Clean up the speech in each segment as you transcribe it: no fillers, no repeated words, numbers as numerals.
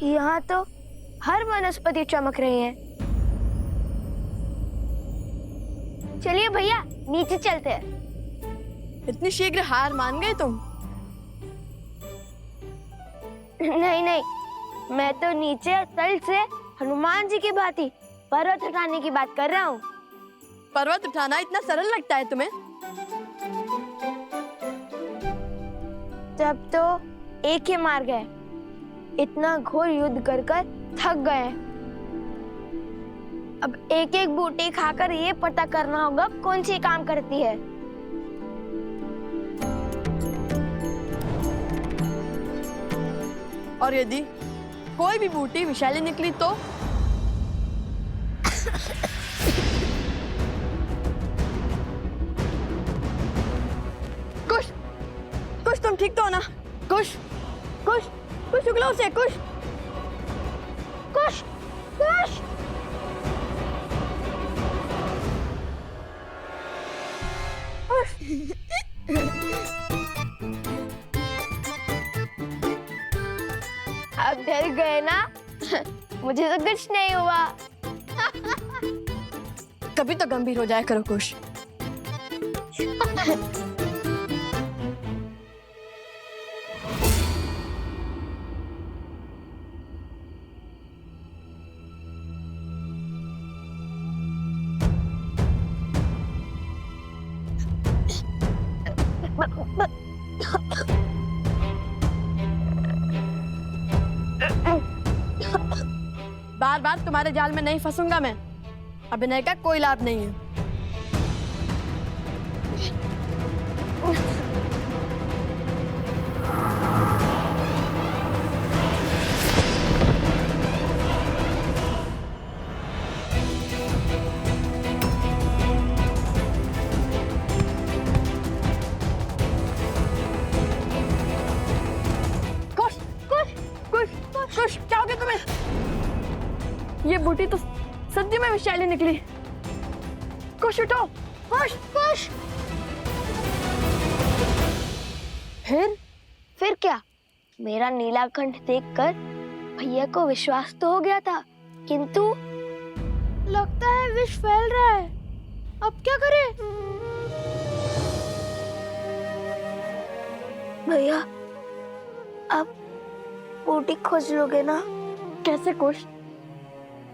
यहाँ तो हर वनस्पति चमक रही है। चलिए भैया नीचे चलते हैं। इतनी शीघ्र हार मान गए तुम? नहीं नहीं, मैं तो नीचे तल से हनुमान जी की भांति पर्वत उठाने की बात कर रहा हूँ। पर्वत उठाना इतना सरल लगता है तुम्हें? तब तो एक ही मार्ग है, इतना घोर युद्ध कर कर थक गए। अब एक एक बूटी खाकर ये पता करना होगा कौन सी काम करती है। और यदि कोई भी बूटी विषैली निकली तो? कुश, कुश तुम ठीक तो हो ना? कुश, कुश, कुश उगलो उसे, कुश, कुश, कुश। अब डर गए ना? मुझे तो कुछ नहीं हुआ। कभी तो गंभीर हो जाया करो कुश। बार बार तुम्हारे जाल में नहीं फंसूंगा मैं। अभिनय का कोई लाभ नहीं है। कुश, कुश, कुश, कुश, क्या हो गया तुम्हें? ये बूटी तो सदी में विषैली निकली। कुश उठो, कुश, कुश। फिर क्या? मेरा नीलाकंठ देखकर भैया को विश्वास तो हो गया था, किंतु लगता है विष फैल रहा है। अब क्या करें? भैया अब बूटी खोज लोगे ना? कैसे कुश?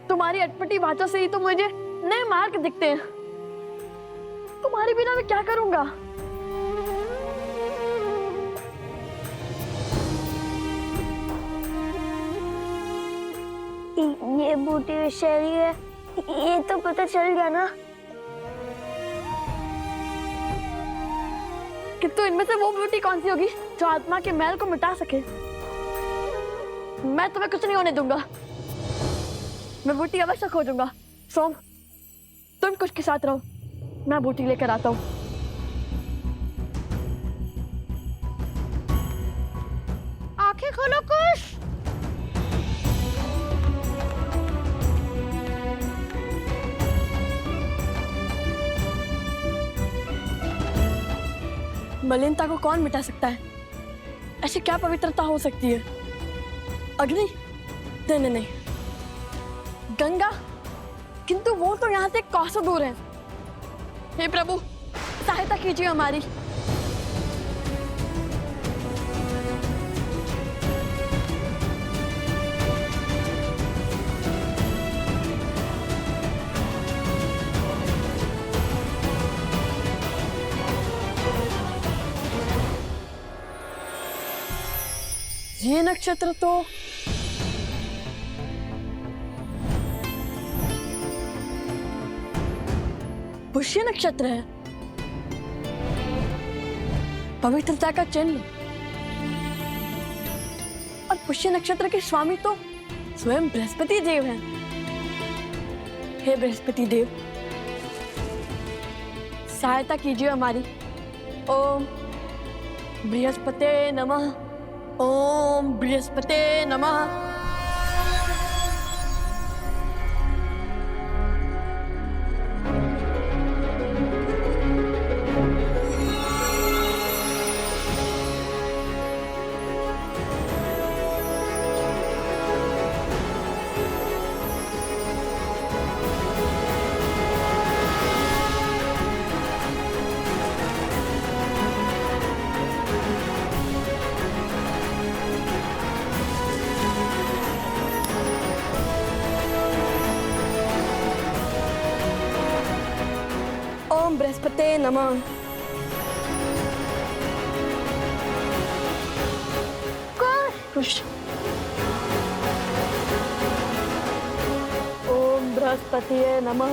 तुम्हारी अटपटी बातों से ही तो मुझे नए मार्ग दिखते हैं। तुम्हारे बिना मैं क्या करूंगा? ये बूटी विषैली है, ये तो पता चल गया ना। किंतु इनमें से वो बूटी कौन सी होगी जो आत्मा के मैल को मिटा सके? मैं तुम्हें कुछ नहीं होने दूंगा। मैं बूटी अवश्य खोजूंगा। सोम, तुम कुछ के साथ रहो, मैं बूटी लेकर आता हूँ। आंखें खोलो कुश। मलिनता को कौन मिटा सकता है? ऐसी क्या पवित्रता हो सकती है? अग्नि? नहीं नहीं नहीं, गंगा? किंतु वो तो यहाँ से कोसों दूर है। हे प्रभु, सहायता कीजिए हमारी। ये नक्षत्र तो पुष्य नक्षत्र है, पवित्रता का चिन्ह। और पुष्य नक्षत्र के स्वामी तो स्वयं बृहस्पति देव हैं। हे बृहस्पति देव, सहायता कीजिए हमारी। ओम बृहस्पते नमः, ओम बृहस्पते नमः। ओम बृहस्पते नमः। कुश। ओम बृहस्पतिये नमः।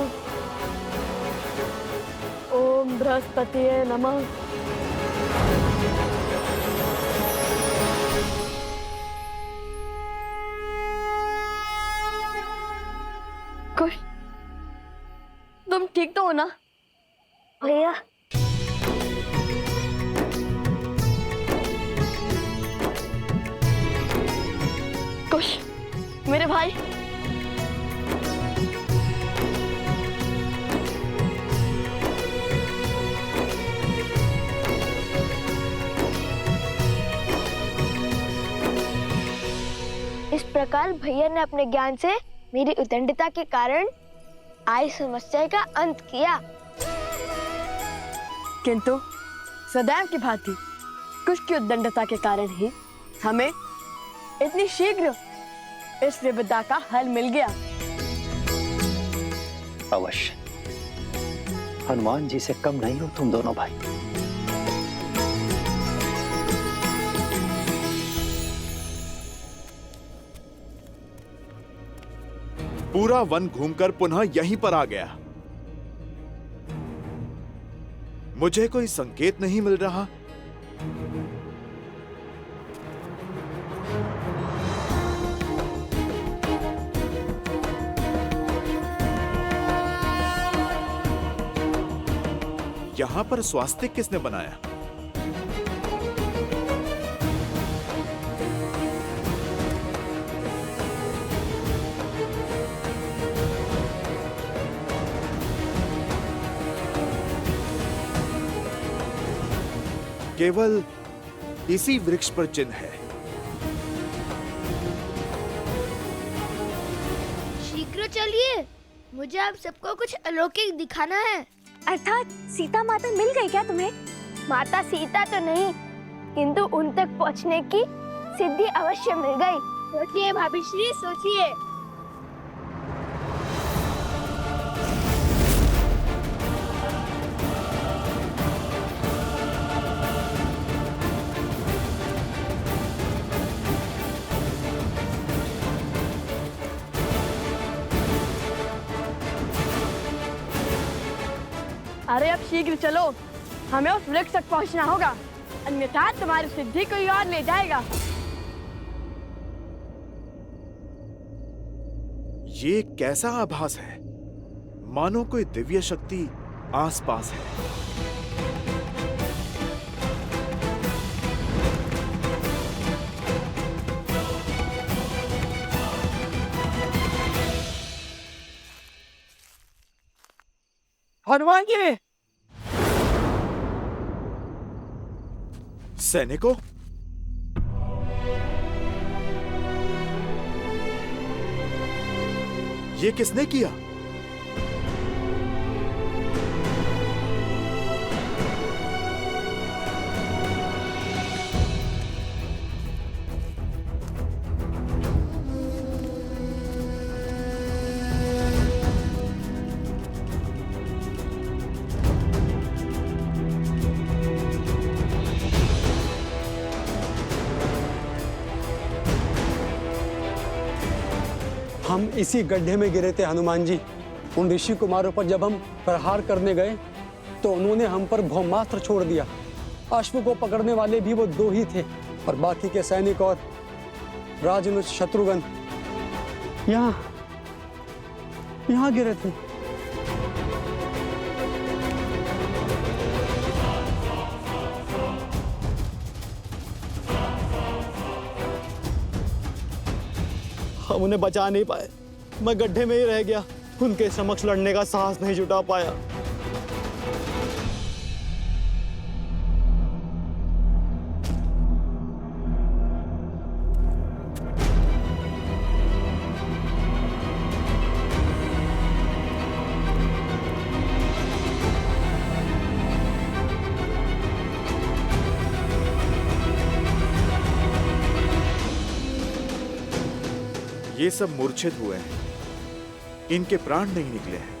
ओम बृहस्पतिये नमः। कुश, तुम ठीक तो हो ना? भैया कुश, मेरे भाई। इस प्रकार भैया ने अपने ज्ञान से मेरी उद्दंडता के कारण आई समस्या का अंत किया। किंतु सदैव की भांति कुश की उद्दंडता के कारण ही हमें इतनी शीघ्र इस विपदा का हल मिल गया। अवश्य, हनुमान जी से कम नहीं हो तुम दोनों भाई। पूरा वन घूमकर पुनः यहीं पर आ गया। मुझे कोई संकेत नहीं मिल रहा। यहां पर स्वास्तिक किसने बनाया? केवल इसी वृक्ष पर चिन्ह है। शीघ्र चलिए, मुझे आप सबको कुछ अलौकिक दिखाना है। अर्थात सीता माता मिल गई क्या तुम्हें? माता सीता तो नहीं, किंतु उन तक पहुंचने की सिद्धि अवश्य मिल गई। सोचिए भाभी श्री, सोचिए। अरे अब शीघ्र चलो, हमें उस वृक्ष तक पहुंचना होगा, अन्यथा तुम्हारी सिद्धि कोई और ले जाएगा। ये कैसा आभास है? मानो कोई दिव्य शक्ति आसपास है। हनुमान जी! सैनिकों, ये किसने किया? हम इसी गड्ढे में गिरे थे हनुमान जी। उन ऋषि कुमारों पर जब हम प्रहार करने गए तो उन्होंने हम पर ब्रह्मास्त्र छोड़ दिया। अश्व को पकड़ने वाले भी वो 2 ही थे और बाकी के सैनिक और राजनुज शत्रुघ्न यहाँ गिरे थे। हम उन्हें बचा नहीं पाए, मैं गड्ढे में ही रह गया, उनके समक्ष लड़ने का साहस नहीं जुटा पाया। ये सब मूर्छित हुए हैं, इनके प्राण नहीं निकले हैं।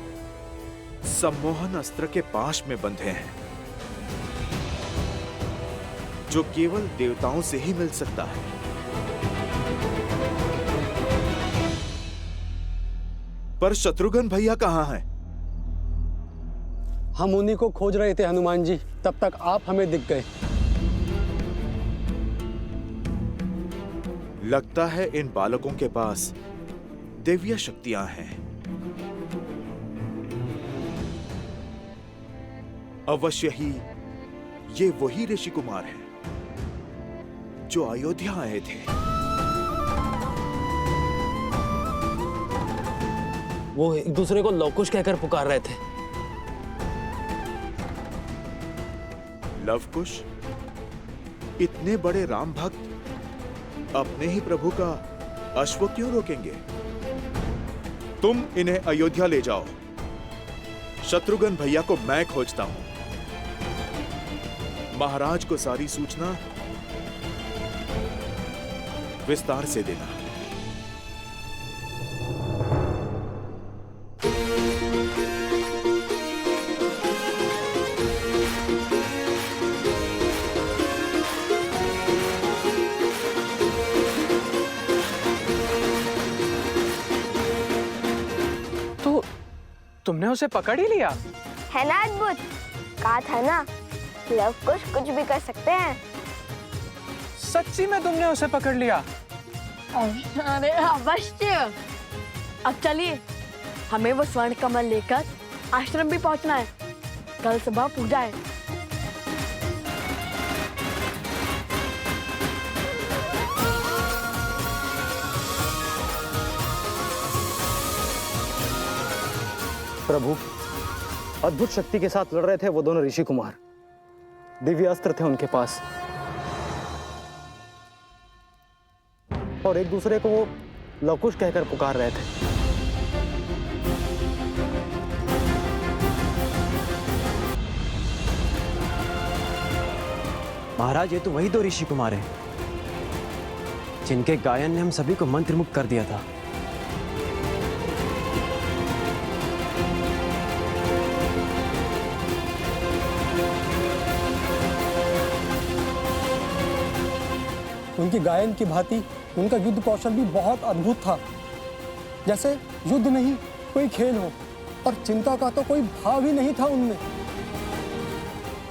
सम्मोहन अस्त्र के पाश में बंधे हैं, जो केवल देवताओं से ही मिल सकता है। पर शत्रुघ्न भैया कहाँ हैं? हम उन्हीं को खोज रहे थे हनुमान जी, तब तक आप हमें दिख गए। लगता है इन बालकों के पास दिव्य शक्तियां हैं। अवश्य ही ये वही ऋषि कुमार हैं जो अयोध्या आए थे। वो एक दूसरे को लवकुश कहकर पुकार रहे थे। लवकुश? इतने बड़े राम भक्त अपने ही प्रभु का अश्व क्यों रोकेंगे? तुम इन्हें अयोध्या ले जाओ। शत्रुघ्न भैया को मैं खोजता हूं। महाराज को सारी सूचना विस्तार से देना। तो तुमने उसे पकड़ ही लिया? है ना अद्भुत? कहा था ना, लवकुश कुछ भी कर सकते हैं। सच्ची में तुमने उसे पकड़ लिया? अरे अवश्य। अब चलिए, हमें वो स्वर्ण कमल लेकर आश्रम भी पहुंचना है। कल सुबह पूजा है। प्रभु, अद्भुत शक्ति के साथ लड़ रहे थे वो दोनों ऋषि कुमार। दिव्य अस्त्र थे उनके पास और एक दूसरे को वो लवकुश कहकर पुकार रहे थे। महाराज, ये तो वही दो ऋषि कुमार हैं जिनके गायन ने हम सभी को मंत्रमुग्ध कर दिया था। उनकी गायन की भांति उनका युद्ध कौशल भी बहुत अद्भुत था। जैसे युद्ध नहीं कोई खेल हो, और चिंता का तो कोई भाव ही नहीं था उनमें।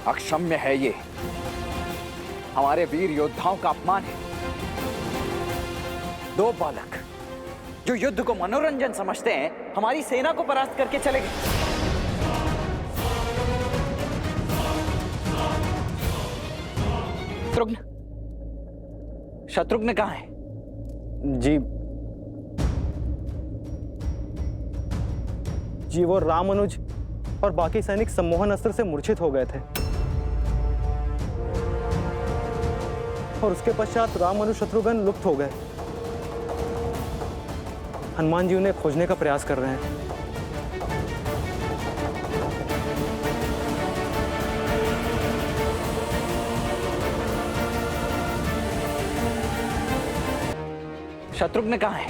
अक्षम्य है ये, हमारे वीर योद्धाओं का अपमान है। दो बालक जो युद्ध को मनोरंजन समझते हैं, हमारी सेना को परास्त करके चले गए। शत्रुघ्न कहाँ है? जी वो रामानुज और बाकी सैनिक सम्मोहन अस्त्र से मूर्छित हो गए थे और उसके पश्चात रामानुज शत्रुघ्न लुप्त हो गए। हनुमान जी उन्हें खोजने का प्रयास कर रहे हैं। शत्रुघ्न कहाँ है?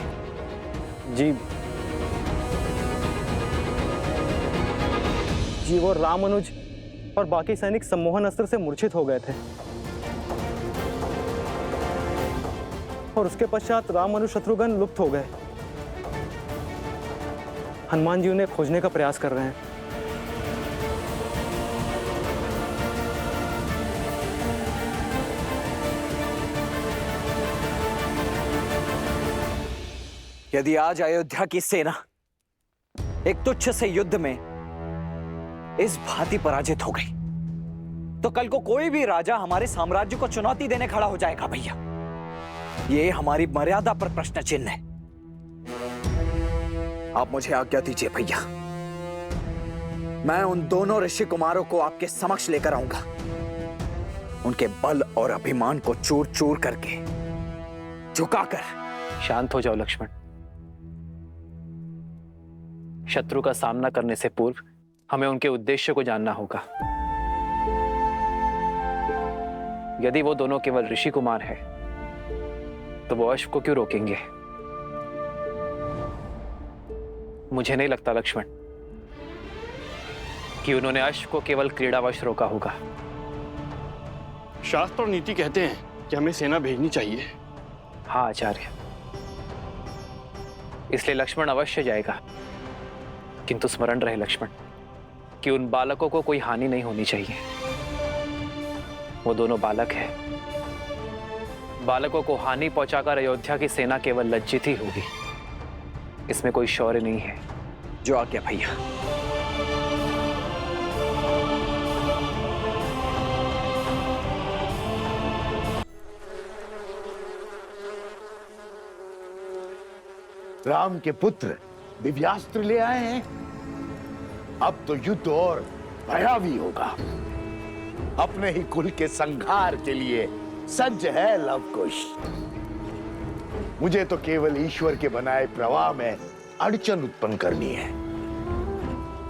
जी वो रामानुज और बाकी सैनिक सम्मोहन अस्त्र से मूर्छित हो गए थे और उसके पश्चात रामानुज शत्रुघ्न लुप्त हो गए। हनुमान जी उन्हें खोजने का प्रयास कर रहे हैं। यदि आज अयोध्या की सेना एक तुच्छ से युद्ध में इस भांति पराजित हो गई, तो कल को कोई भी राजा हमारे साम्राज्य को चुनौती देने खड़ा हो जाएगा। भैया, ये हमारी मर्यादा पर प्रश्न चिन्ह है। आप मुझे आज्ञा दीजिए भैया, मैं उन दोनों ऋषि कुमारों को आपके समक्ष लेकर आऊंगा। उनके बल और अभिमान को चूर चूर करके झुकाकर। शांत हो जाओ लक्ष्मण। शत्रु का सामना करने से पूर्व हमें उनके उद्देश्य को जानना होगा। यदि वो दोनों केवल ऋषि कुमार हैं, तो वो अश्व को क्यों रोकेंगे? मुझे नहीं लगता लक्ष्मण कि उन्होंने अश्व को केवल क्रीड़ावश रोका होगा। शास्त्र और नीति कहते हैं कि हमें सेना भेजनी चाहिए। हाँ आचार्य, इसलिए लक्ष्मण अवश्य जाएगा, किंतु स्मरण रहे लक्ष्मण कि उन बालकों को कोई हानि नहीं होनी चाहिए। वो दोनों बालक हैं। बालकों को हानि पहुंचाकर अयोध्या की सेना केवल लज्जित ही होगी, इसमें कोई शौर्य नहीं है। जो आज्ञा भैया। राम के पुत्र दिव्यास्त्र ले आए हैं। अब तो युद्ध और भयावी होगा। अपने ही कुल के संहार के लिए सज्ज है लवकुश। मुझे तो केवल ईश्वर के बनाए प्रवाह में अड़चन उत्पन्न करनी है,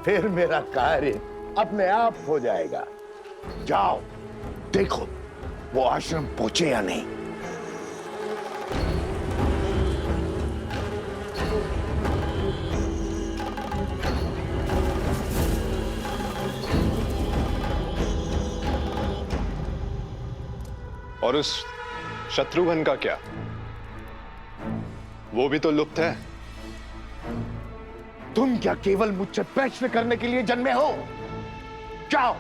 फिर मेरा कार्य अपने आप हो जाएगा। जाओ देखो वो आश्रम पहुंचे या नहीं। और उस शत्रुघ्न का क्या? वो भी तो लुप्त है। तुम क्या केवल मुझसे प्रश्न करने के लिए जन्मे हो? जाओ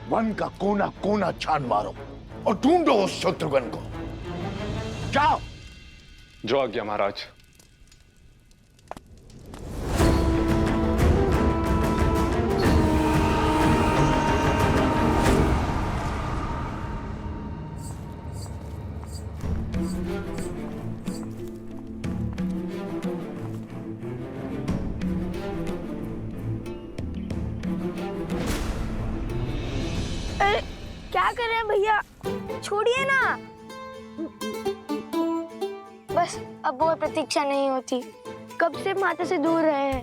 वन का कोना कोना छान मारो और ढूंढो उस शत्रुघ्न को। जाओ। जो आज्ञा महाराज। क्या कर रहे हैं भैया? छोड़िए ना। बस अब वो प्रतीक्षा नहीं होती। कब से माता से दूर रहे हैं,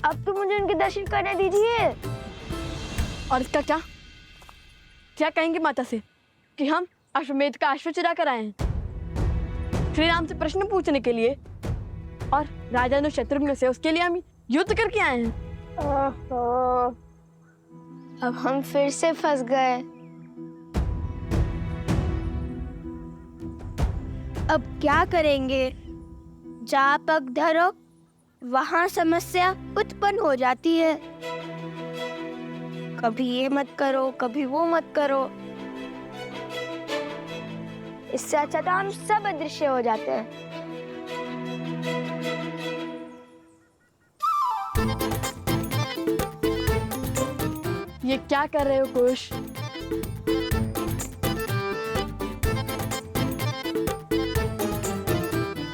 अब तो मुझे उनके दर्शन करने दीजिए। और इसका क्या क्या कहेंगे माता से कि हम अश्वमेध का अश्व चुरा कर आए हैं श्री राम से प्रश्न पूछने के लिए, और राजा शत्रुघ्न से उसके लिए हम युद्ध करके आए हैं। ओहो, अब हम फिर से फंस गए। अब क्या करेंगे? जहाँ पग धरो वहाँ समस्या उत्पन्न हो जाती है। कभी ये मत करो, कभी वो मत करो। इससे अच्छा तो हम सब अदृश्य हो जाते हैं। ये क्या कर रहे हो कुश?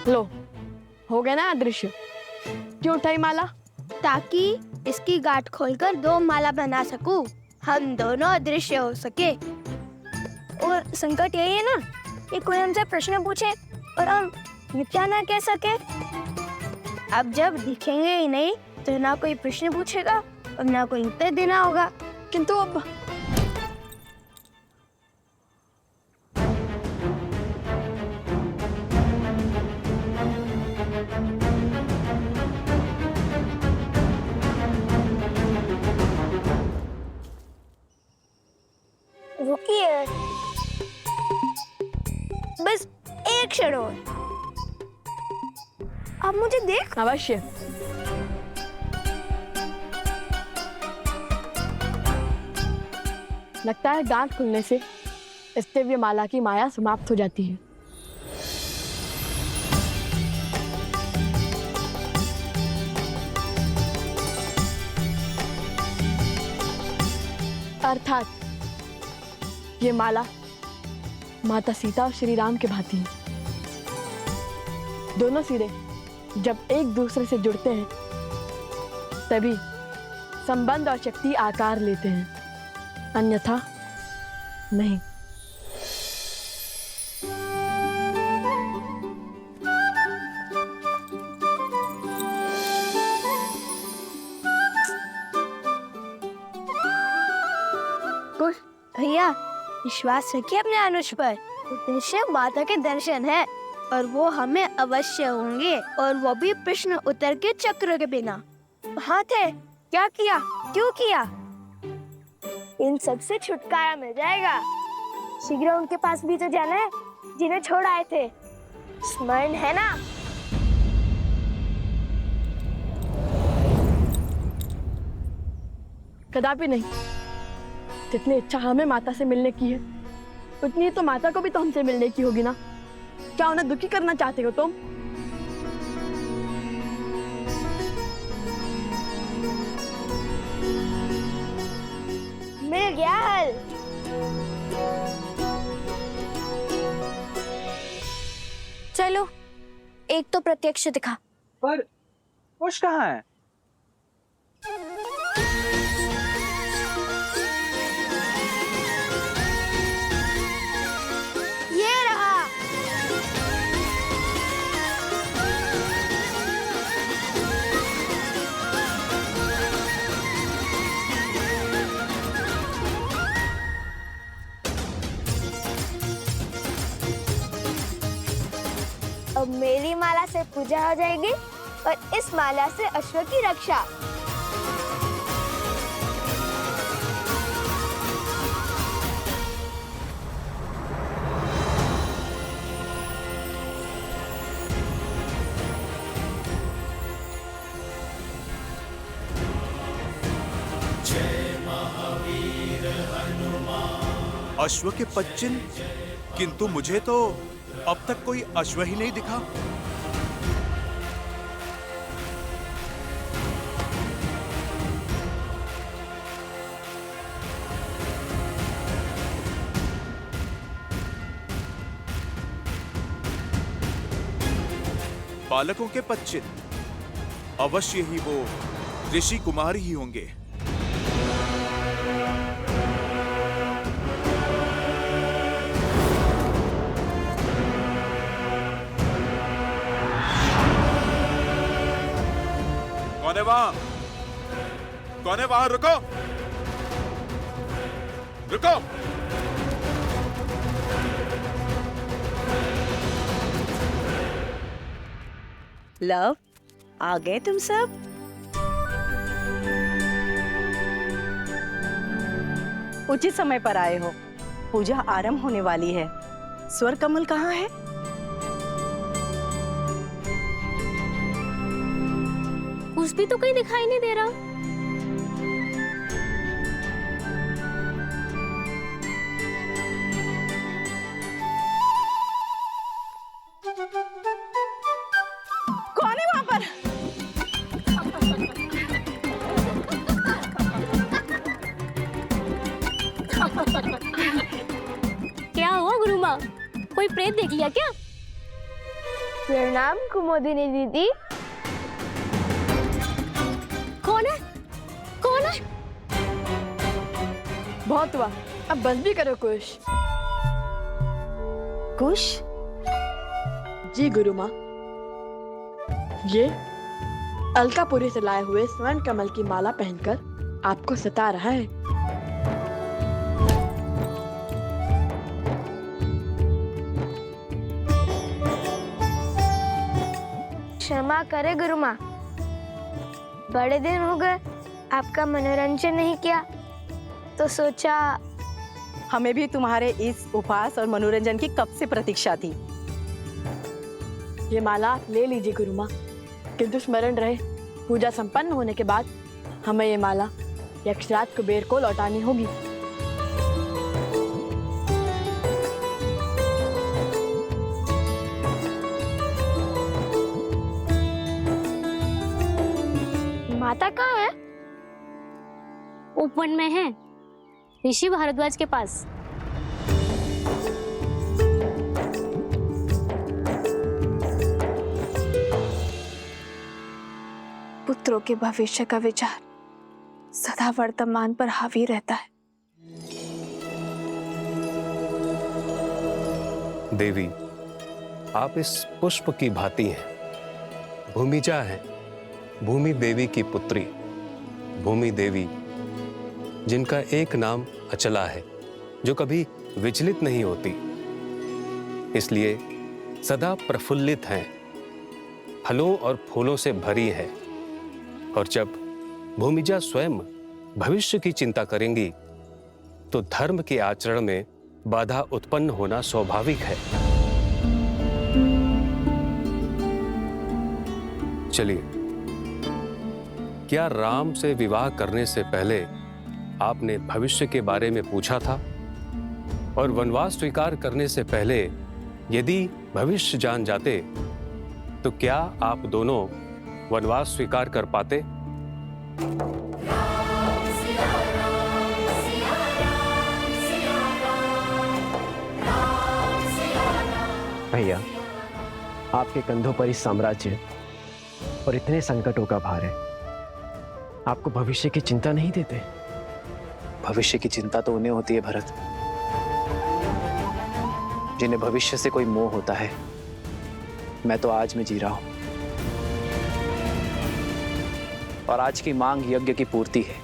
लो, हो गया ना अदृश्य। क्यों उठाई माला? ताकि इसकी गांठ खोलकर 2 माला बना सकूं, हम दोनों अदृश्य हो सके। और संकट यही है ना कि कोई हमसे प्रश्न पूछे और हम मिथ्या ना कह सके। अब जब दिखेंगे ही नहीं तो ना कोई प्रश्न पूछेगा और ना कोई उत्तर देना होगा। किंतु अब रुकिए, बस एक क्षण और। आप मुझे देख। अवश्य। लगता है गांठ खुलने से स्तेव्य माला की माया समाप्त हो जाती है। अर्थात ये माला माता सीता और श्री राम के भांति है। दोनों सिरे जब एक दूसरे से जुड़ते हैं तभी संबंध और शक्ति आकार लेते हैं, अन्यथा नहीं। भैया विश्वास रखिए अपने अनुज पर। उद्देश्य माता के दर्शन है और वो हमें अवश्य होंगे, और वो भी प्रश्न उत्तर के चक्र के बिना। वहाँ थे, क्या किया, क्यों किया, इन सब से छुटकारा मिल जाएगा। शीघ्र उनके पास भी तो जाना है जिन्हें छोड़ आए थे, स्मरण है ना? कदापि नहीं। जितनी इच्छा हमें माता से मिलने की है, उतनी तो माता को भी तो हमसे मिलने की होगी ना। क्या उन्हें दुखी करना चाहते हो तुम? मिल गया हल। चलो, एक तो प्रत्यक्ष दिखा। पर कुश कहाँ है? ये रहा। अब मेरी माला से पूजा हो जाएगी और इस माला से अश्व की रक्षा। अश्व के 5 चिन्ह, किंतु मुझे तो अब तक कोई अश्व ही नहीं दिखा। बालकों के 5 चिन्ह, अवश्य ही वो ऋषि कुमार ही होंगे। कौन है वहां? कौन है वहां? रुको, रुको। लव, आ गए तुम सब? उचित समय पर आए हो। पूजा आरंभ होने वाली है। स्वर कमल कहाँ है? कुछ भी तो कहीं दिखाई नहीं दे रहा। कौन है वहां पर? क्या हुआ गुरु माँ? कोई प्रेत देख लिया क्या? प्रणाम कुमोदिनी दीदी। कौन है? कौन है? बहुत हुआ, अब बस भी करो कुश। कुश? जी गुरु माँ, ये अलकापुरी से लाए हुए स्वर्ण कमल की माला पहनकर आपको सता रहा है। क्षमा करे गुरु माँ, बड़े दिन हो गए आपका मनोरंजन नहीं किया, तो सोचा। हमें भी तुम्हारे इस उपहास और मनोरंजन की कब से प्रतीक्षा थी। ये माला आप ले लीजिए गुरु माँ, किंतु स्मरण रहे, पूजा संपन्न होने के बाद हमें ये माला यक्षराज कुबेर को लौटानी होगी। माता कहाँ है? उपवन में है, ऋषि भारद्वाज के पास। पुत्रों के भविष्य का विचार सदा वर्तमान पर हावी रहता है। देवी, आप इस पुष्प की भांति हैं। भूमिजा है, भूमि देवी की पुत्री। भूमि देवी जिनका एक नाम अचला है, जो कभी विचलित नहीं होती, इसलिए सदा प्रफुल्लित हैं, फलों और फूलों से भरी है। और जब भूमिजा स्वयं भविष्य की चिंता करेंगी, तो धर्म के आचरण में बाधा उत्पन्न होना स्वाभाविक है। चलिए, क्या राम से विवाह करने से पहले आपने भविष्य के बारे में पूछा था? और वनवास स्वीकार करने से पहले यदि भविष्य जान जाते तो क्या आप दोनों वनवास स्वीकार कर पाते? भैया, आपके कंधों पर इस साम्राज्य और इतने संकटों का भार है, आपको भविष्य की चिंता नहीं देते? भविष्य की चिंता तो उन्हें होती है भरत, जिन्हें भविष्य से कोई मोह होता है। मैं तो आज में जी रहा हूं, और आज की मांग यज्ञ की पूर्ति है।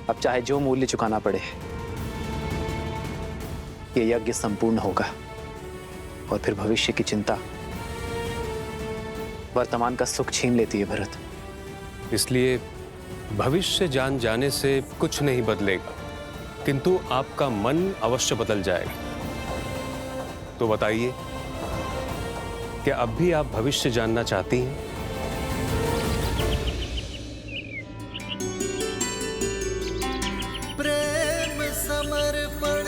अब चाहे जो मूल्य चुकाना पड़े, ये यज्ञ संपूर्ण होगा। और फिर भविष्य की चिंता वर्तमान का सुख छीन लेती है भरत। इसलिए भविष्य जान जाने से कुछ नहीं बदलेगा, किंतु आपका मन अवश्य बदल जाएगा। तो बताइए, क्या अब भी आप भविष्य जानना चाहती हैं? प्रेम समर्पण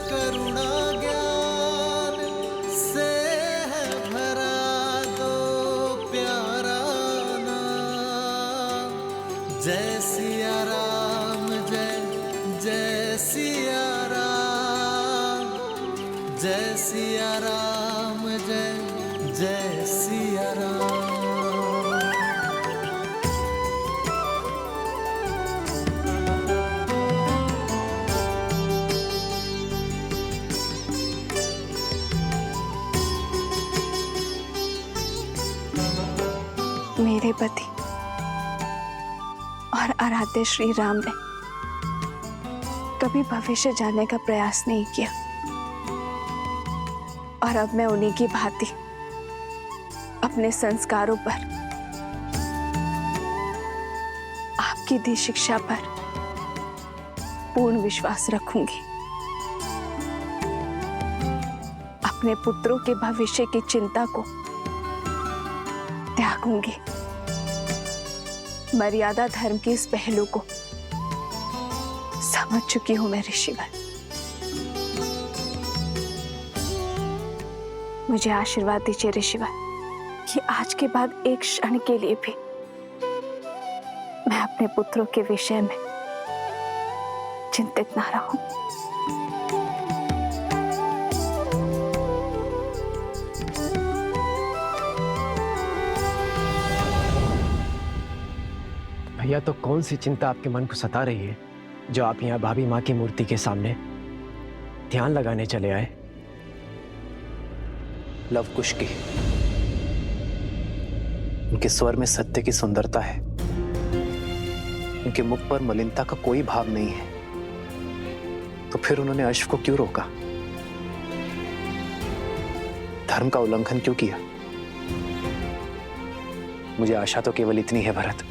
करुणा ज्ञान से है भरा दो प्यारा नाम। जय सिया राम, जय जय सिया राम, जय सिया राम, जय जय सिया राम। मेरे पति और आराध्य श्री राम ने कभी भविष्य जानने का प्रयास नहीं किया, और अब मैं उन्हीं की भांति अपने संस्कारों पर, आपकी दी शिक्षा पर पूर्ण विश्वास रखूंगी। अपने पुत्रों के भविष्य की चिंता को त्यागूंगी। मर्यादा धर्म के इस पहलू को समझ चुकी हूं मैं ऋषिवर। मुझे आशीर्वाद दीजिए ऋषिवर कि आज के बाद एक क्षण के लिए भी मैं अपने पुत्रों के विषय में चिंतित ना रहूं। भैया, तो कौन सी चिंता आपके मन को सता रही है जो आप यहाँ भाभी माँ की मूर्ति के सामने ध्यान लगाने चले आए? लव कुश की, उनके स्वर में सत्य की सुंदरता है, उनके मुख पर मलिनता का कोई भाव नहीं है। तो फिर उन्होंने अश्व को क्यों रोका? धर्म का उल्लंघन क्यों किया? मुझे आशा तो केवल इतनी है भरत,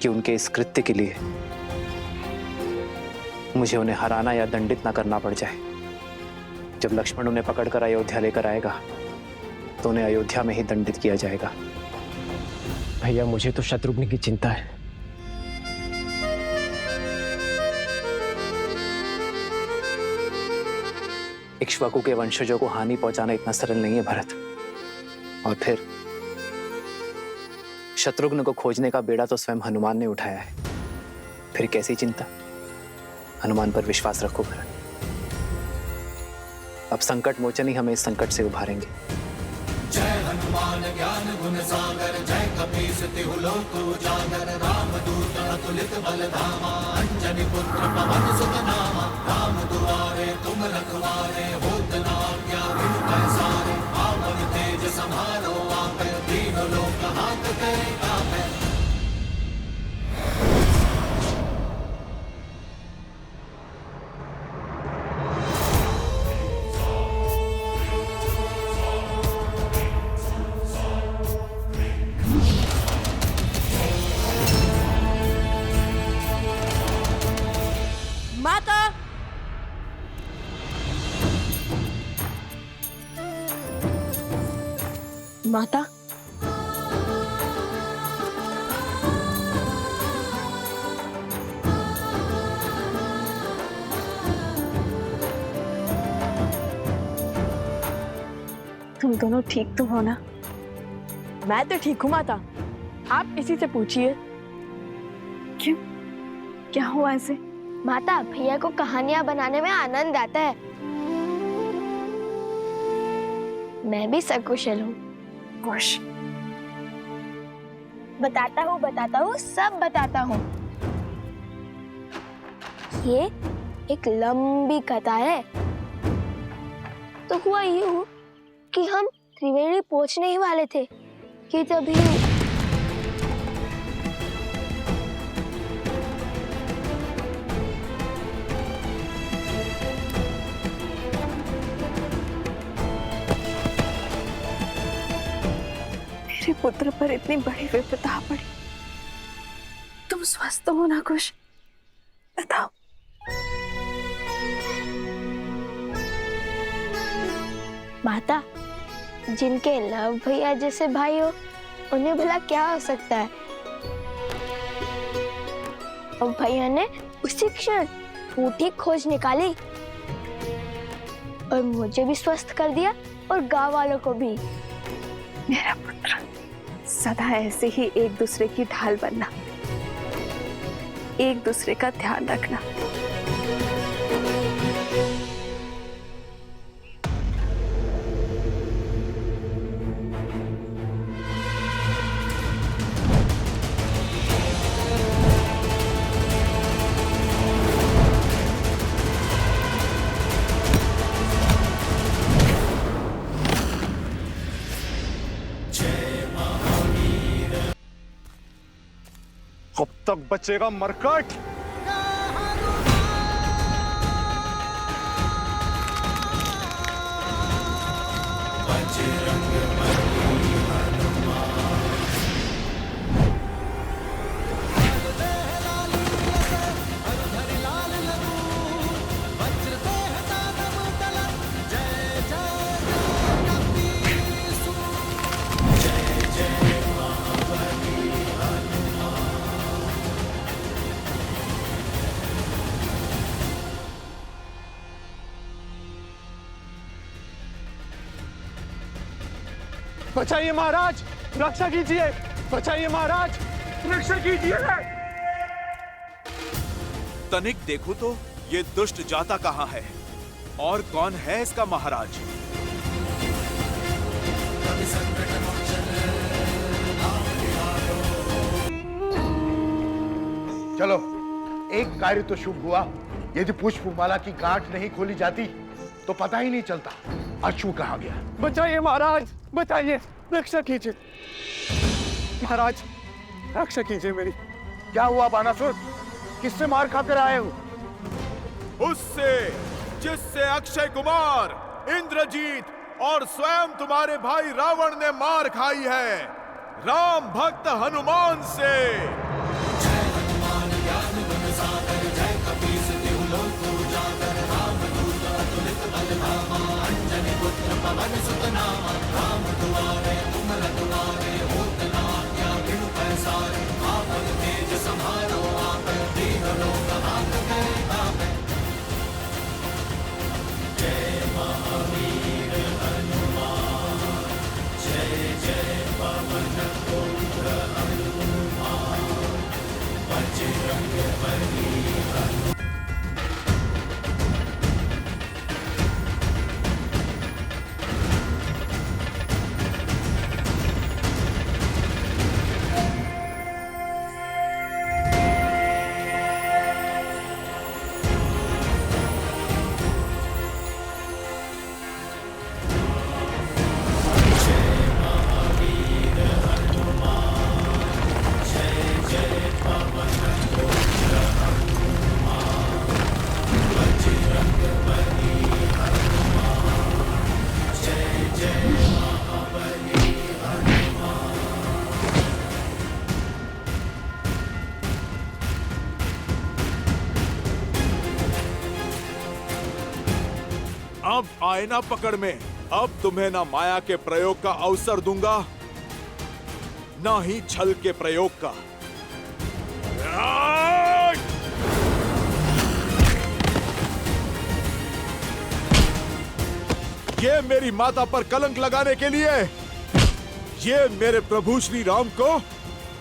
कि उनके इस कृत्य के लिए मुझे उन्हें हराना या दंडित ना करना पड़ जाए। जब लक्ष्मण उन्हें पकड़कर अयोध्या लेकर आएगा तो उन्हें अयोध्या में ही दंडित किया जाएगा। भैया, मुझे तो शत्रुघ्न की चिंता है। इक्ष्वाकु के वंशजों को हानि पहुंचाना इतना सरल नहीं है भरत। और फिर शत्रुघ्न को खोजने का बेड़ा तो स्वयं हनुमान ने उठाया है। फिर कैसी चिंता? हनुमान पर विश्वास रखो भरत। अब संकट मोचन ही हमें इस संकट से उभारेंगे। जय हनुमान ज्ञान गुण सागर, जय कपीस तिहु लोक उजागर। रामदूत अतुलित बल धामा, अंजनी पुत्र पवन सुत नामा। राम दुआरे तुम रखवारे, होत न आज्ञा बिनु पैसारे। पावन तेज समारो आपे, तीनों लोक हाथ तेरे कापे। माता माता। तुम दोनों ठीक तो हो ना? मैं तो ठीक हूँ माता, आप इसी से पूछिए। क्यों, क्या हुआ ऐसे? माता, भैया को कहानियां बनाने में आनंद आता है। मैं भी सकुशल हूँ। खुश। बताता हूँ, सब बताता हूँ। ये एक लंबी कथा है। तो हुआ यूं कि हम त्रिवेणी पहुंचने ही वाले थे कि तभी मेरे पुत्र पर इतनी बड़ी विपदा पड़ी। तुम स्वस्थ हो ना कुश? बताओ। माता, जिनके लव भैया जैसे भाई हो, उन्हें भला क्या हो सकता है? और भैया ने उसी क्षण फूटी खोज निकाली और मुझे भी स्वस्थ कर दिया और गांव वालों को भी। मेरा पुत्र, सदा ऐसे ही एक दूसरे की ढाल बनना, एक दूसरे का ध्यान रखना। कब तक बचेगा मरकट? बचाइए महाराज, रक्षा कीजिए। बचाइए महाराज, रक्षा कीजिए। तनिक देखो तो ये दुष्ट जाता कहाँ है और कौन है इसका महाराज? चलो, एक कार्य तो शुभ हुआ। यदि पुष्पमाला की गांठ नहीं खोली जाती तो पता ही नहीं चलता अश्व कहाँ गया। बचाइए महाराज, बचाइए, रक्षा कीजिए। महाराज, रक्षा कीजिए मेरी। क्या हुआ बानासुर? किससे मार खाकर आए हो? उससे जिससे अक्षय कुमार, इंद्रजीत और स्वयं तुम्हारे भाई रावण ने मार खाई है, राम भक्त हनुमान से। जय हनुमान ज्ञान गुण सागर, जय कपीस तिहु लोक उजागर, रामदूत अतुलित बल धामा, अंजनी पुत्र पवन सुत नामा, राम दुआरे तुम रखवारे, होत न आज्ञा बिनु पैसारे, आपन तेज समारो आप, दीन लोक हाथ गए कापे। जय महावीर हनुमान, जय जय पवन पुत्र हनुमान, बजरंग बली हनुमान। अब आए ना पकड़ में, अब तुम्हें ना माया के प्रयोग का अवसर दूंगा, ना ही छल के प्रयोग का। ये मेरी माता पर कलंक लगाने के लिए, ये मेरे प्रभु श्री राम को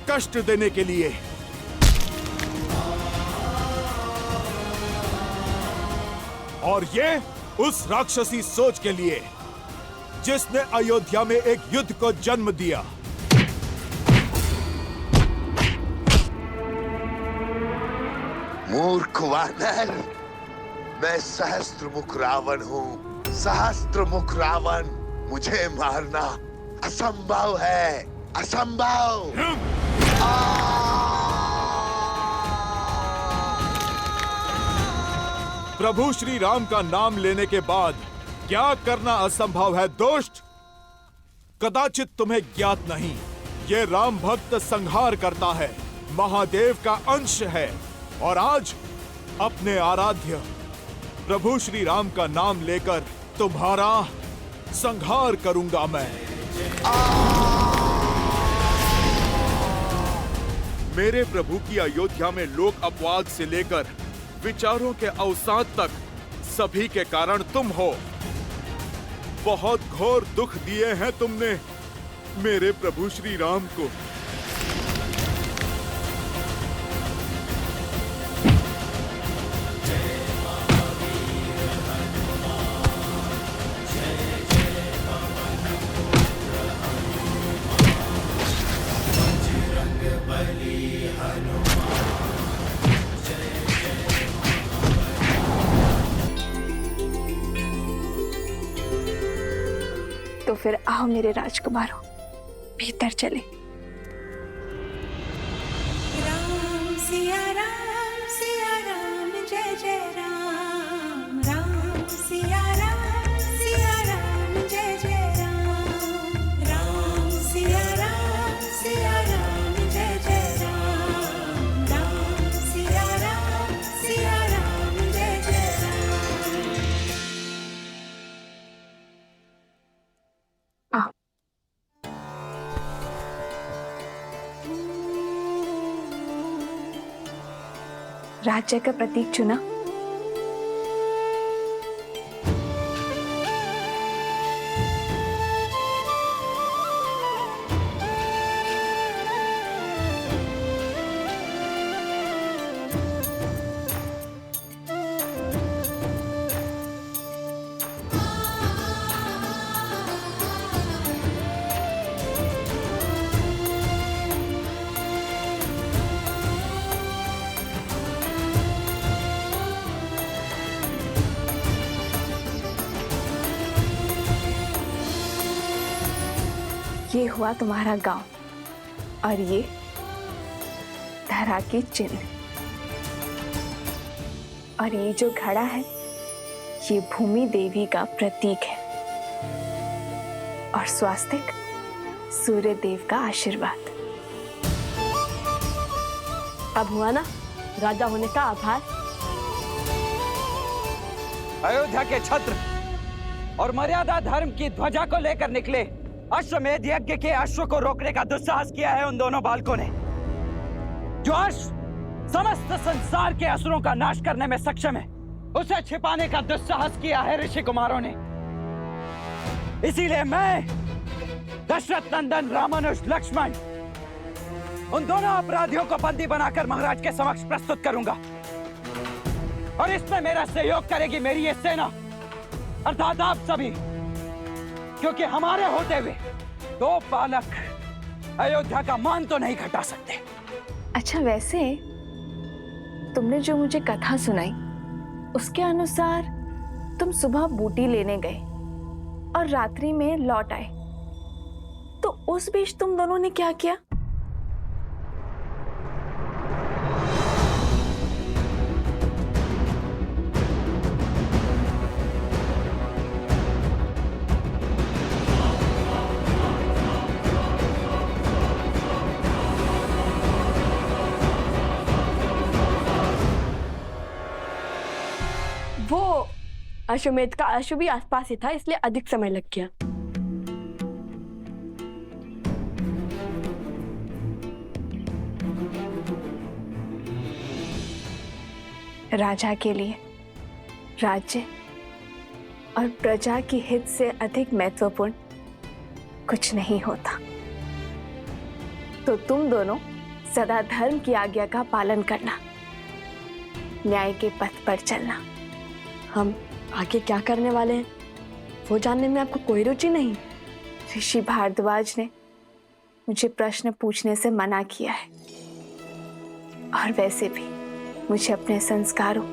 कष्ट देने के लिए। और ये उस राक्षसी सोच के लिए जिसने अयोध्या में एक युद्ध को जन्म दिया। मूर्ख वानर, मैं सहस्त्रमुख रावण हूँ। सहस्त्रमुख रावण, मुझे मारना असंभव है, असंभव। प्रभु श्री राम का नाम लेने के बाद क्या करना असंभव है दुष्ट? कदाचित तुम्हें ज्ञात नहीं, ये राम भक्त संहार करता है, महादेव का अंश है। और आज अपने आराध्य प्रभु श्री राम का नाम लेकर तुम्हारा संहार करूंगा मैं। मेरे प्रभु की अयोध्या में लोक अपवाद से लेकर विचारों के अवसाद तक सभी के कारण तुम हो। बहुत घोर दुख दिए हैं तुमने मेरे प्रभु श्री राम को। तो फिर आओ मेरे राजकुमारों, भीतर चले। राम सिया राम जय जय राम। राम सिया राम जय जय राम। राम सिया राम जय जय राम। राम सिया राम जय जय राम। राज्य का प्रतीक चुना। ये हुआ तुम्हारा गांव और ये धरा के चिन्ह। और ये जो घड़ा है ये भूमि देवी का प्रतीक है और स्वास्तिक सूर्य देव का आशीर्वाद। अब हुआ ना राजा होने का आभार। अयोध्या के छत्र और मर्यादा धर्म की ध्वजा को लेकर निकले अश्वमेध यज्ञ के अश्व को रोकने का दुस्साहस किया है उन दोनों बालकों ने। जो अश्व समस्त संसार के असुरों का नाश करने में सक्षम है, उसे छिपाने का दुस्साहस किया है ऋषि कुमारों ने। इसीलिए मैं दशरथ नंदन रामानुज लक्ष्मण उन दोनों अपराधियों को बंदी बनाकर महाराज के समक्ष प्रस्तुत करूंगा। और इसमें मेरा सहयोग करेगी मेरी ये सेना अर्थात आप सभी, क्योंकि हमारे होते हुए दो बालक अयोध्या का मान तो नहीं घटा सकते। अच्छा, वैसे तुमने जो मुझे कथा सुनाई उसके अनुसार तुम सुबह बूटी लेने गए और रात्रि में लौट आए, तो उस बीच तुम दोनों ने क्या किया? अश्वमेध का अश्व भी आसपास ही था, इसलिए अधिक समय लग गया। राजा के लिए राज्य और प्रजा की हित से अधिक महत्वपूर्ण कुछ नहीं होता। तो तुम दोनों सदा धर्म की आज्ञा का पालन करना, न्याय के पथ पर चलना। हम आगे क्या करने वाले हैं वो जानने में आपको कोई रुचि नहीं? ऋषि भारद्वाज ने मुझे प्रश्न पूछने से मना किया है, और वैसे भी मुझे अपने संस्कारों